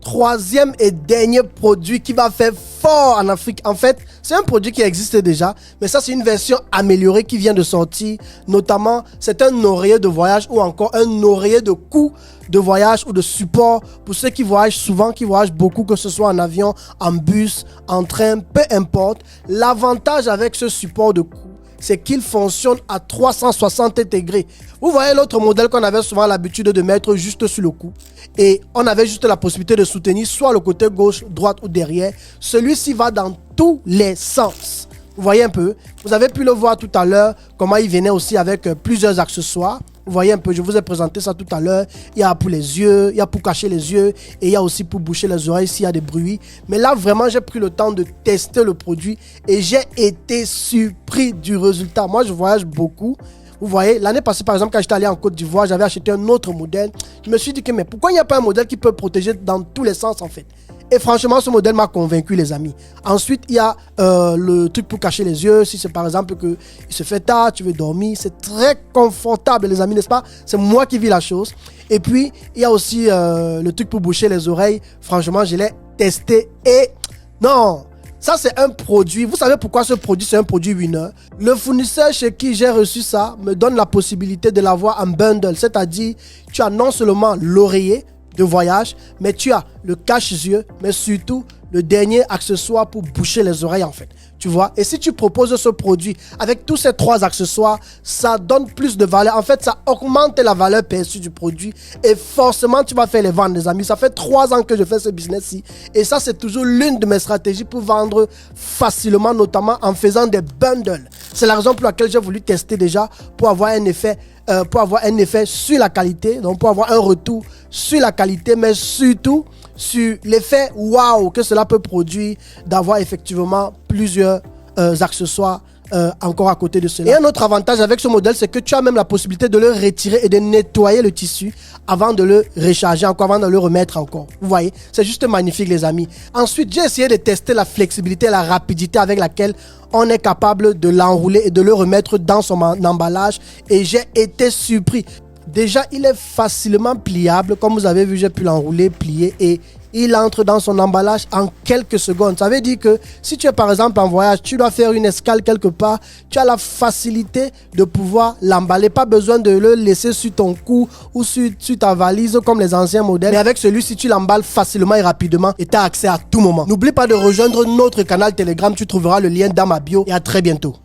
Troisième et dernier produit qui va faire fort en Afrique. En fait, c'est un produit qui existe déjà, mais ça, c'est une version améliorée qui vient de sortir. Notamment, c'est un oreiller de voyage ou encore un oreiller de cou de voyage ou de support pour ceux qui voyagent souvent, qui voyagent beaucoup, que ce soit en avion, en bus, en train, peu importe. L'avantage avec ce support de cou, c'est qu'il fonctionne à 360 degrés. Vous voyez l'autre modèle qu'on avait souvent l'habitude de mettre juste sur le cou. Et on avait juste la possibilité de soutenir soit le côté gauche, droite ou derrière. Celui-ci va dans tous les sens. Vous voyez un peu. Vous avez pu le voir tout à l'heure, comment il venait aussi avec plusieurs accessoires. Vous voyez un peu, je vous ai présenté ça tout à l'heure. Il y a pour les yeux, il y a pour cacher les yeux et il y a aussi pour boucher les oreilles s'il y a des bruits. Mais là, vraiment, j'ai pris le temps de tester le produit et j'ai été surpris du résultat. Moi, je voyage beaucoup. Vous voyez, l'année passée, par exemple, quand j'étais allé en Côte d'Ivoire, j'avais acheté un autre modèle. Je me suis dit que, mais pourquoi il n'y a pas un modèle qui peut protéger dans tous les sens, en fait? Et franchement, ce modèle m'a convaincu, les amis. Ensuite, il y a le truc pour cacher les yeux. Si c'est par exemple qu'il se fait tard, tu veux dormir, c'est très confortable, les amis, n'est-ce pas? C'est moi qui vis la chose. Et puis, il y a aussi le truc pour boucher les oreilles. Franchement, je l'ai testé et non, ça c'est un produit. Vous savez pourquoi ce produit, c'est un produit winner? Le fournisseur chez qui j'ai reçu ça me donne la possibilité de l'avoir en bundle. C'est-à-dire, tu as non seulement l'oreiller de voyage, mais tu as le cache-yeux, mais surtout le dernier accessoire pour boucher les oreilles, en fait. Tu vois? Et si tu proposes ce produit avec tous ces trois accessoires, ça donne plus de valeur. En fait, ça augmente la valeur perçue du produit et forcément, tu vas faire les ventes, les amis. Ça fait 3 ans que je fais ce business-ci et ça, c'est toujours l'une de mes stratégies pour vendre facilement, notamment en faisant des bundles. C'est la raison pour laquelle j'ai voulu tester déjà pour avoir un effet sur la qualité, donc pour avoir un retour sur la qualité, mais surtout sur l'effet waouh que cela peut produire d'avoir effectivement plusieurs accessoires encore à côté de cela. Et un autre avantage avec ce modèle, c'est que tu as même la possibilité de le retirer et de nettoyer le tissu avant de le recharger encore, avant de le remettre encore. Vous voyez, c'est juste magnifique, les amis. Ensuite, j'ai essayé de tester la flexibilité et la rapidité avec laquelle on est capable de l'enrouler et de le remettre dans son emballage et j'ai été surpris. Déjà, il est facilement pliable. Comme vous avez vu, j'ai pu l'enrouler, plier et il entre dans son emballage en quelques secondes. Ça veut dire que si tu es par exemple en voyage, tu dois faire une escale quelque part, tu as la facilité de pouvoir l'emballer. Pas besoin de le laisser sur ton cou ou sur ta valise comme les anciens modèles. Mais avec celui-ci, tu l'emballes facilement et rapidement et tu as accès à tout moment. N'oublie pas de rejoindre notre canal Telegram. Tu trouveras le lien dans ma bio et à très bientôt.